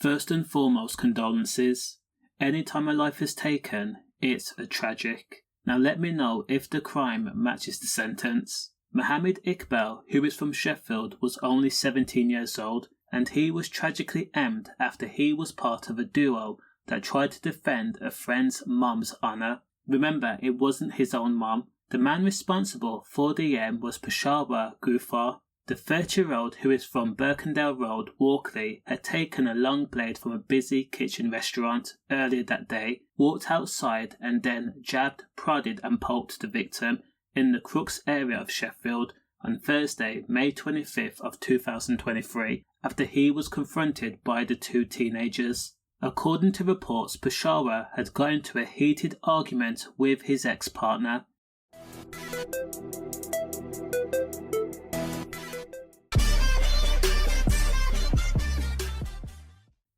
First and foremost, condolences. Anytime a life is taken, it's a tragic. Now let me know if the crime matches the sentence. Mohammed Iqbal, who is from Sheffield, was only 17 years old, and he was tragically emmed after he was part of a duo that tried to defend a friend's mum's honour. Remember, it wasn't his own mum. The man responsible for the M was Peshawa Ghaffour. The 30-year-old, who is from Birkendale Road, Walkley, had taken a long blade from a busy kitchen restaurant earlier that day, walked outside and then jabbed, prodded and poked the victim in the Crookes area of Sheffield on Thursday, May 25th of 2023, after he was confronted by the two teenagers. According to reports, Peshawa had got into a heated argument with his ex-partner.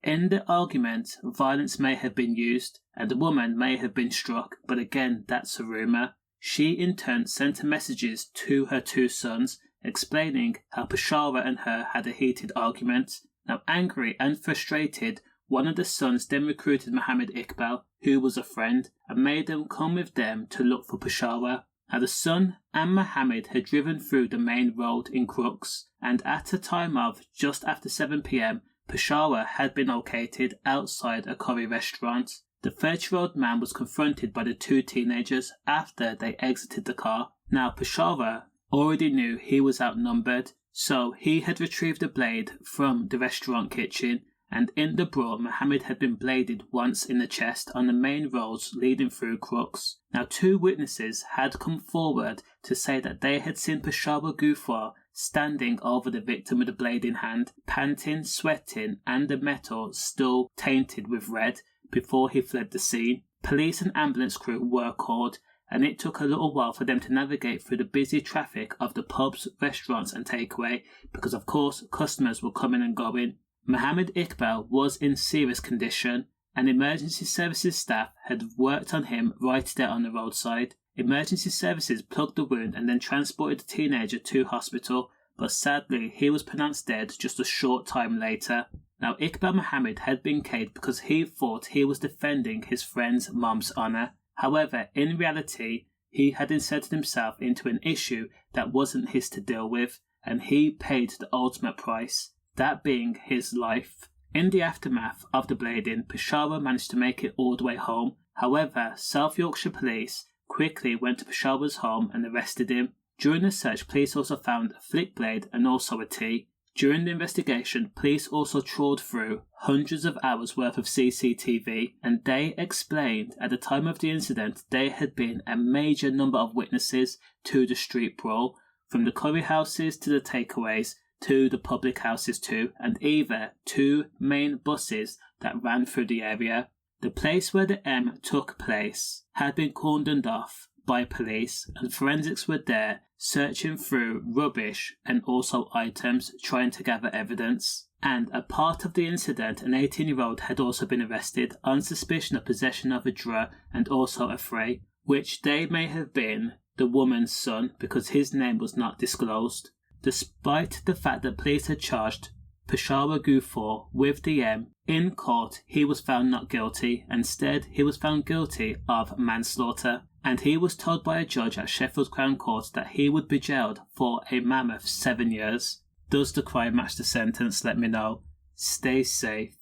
In the argument, violence may have been used and the woman may have been struck, but again, that's a rumour. She in turn sent messages to her two sons explaining how Peshawa and her had a heated argument. Now angry and frustrated, one of the sons then recruited Mohammed Iqbal, who was a friend, and made them come with them to look for Peshawa. Now the son and Mohammed had driven through the main road in Crookes, and at a time of just after 7 p.m, Peshawa had been located outside a curry restaurant. The 30-year-old man was confronted by the two teenagers after they exited the car. Now Peshawa already knew he was outnumbered, so he had retrieved a blade from the restaurant kitchen, and in the brawl Mohammed had been bladed once in the chest on the main roads leading through Crookes. Now two witnesses had come forward to say that they had seen Peshawa Ghaffour standing over the victim with a blade in hand, panting, sweating and the metal still tainted with red before he fled the scene. Police and ambulance crew were called, and it took a little while for them to navigate through the busy traffic of the pubs, restaurants and takeaway, because of course customers were coming and going. Mohammed Iqbal was in serious condition, and emergency services staff had worked on him right there on the roadside. Emergency services plugged the wound and then transported the teenager to hospital, but sadly he was pronounced dead just a short time later. Now Iqbal Mohammed had been caged because he thought he was defending his friend's mum's honour. However, in reality, he had inserted himself into an issue that wasn't his to deal with, and he paid the ultimate price, that being his life. In the aftermath of the blading, Peshawa managed to make it all the way home. However, South Yorkshire police quickly went to Peshawa's home and arrested him. During the search, police also found a flick blade and also a tea. During the investigation, police also trawled through hundreds of hours worth of CCTV, and they explained at the time of the incident there had been a major number of witnesses to the street brawl, from the curry houses to the takeaways to the public houses too, and even two main buses that ran through the area. The place where the M took place had been cordoned off by police, and forensics were there searching through rubbish and also items trying to gather evidence. And a part of the incident, an 18-year-old had also been arrested on suspicion of possession of a drug and also a fray, which they may have been the woman's son because his name was not disclosed. Despite the fact that police had charged Peshawa Ghaffour with the M, in court he was found not guilty. Instead, he was found guilty of manslaughter, and he was told by a judge at Sheffield Crown Court that he would be jailed for a mammoth 7 years. Does the crime match the sentence? Let me know. Stay safe,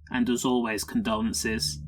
and as always, condolences.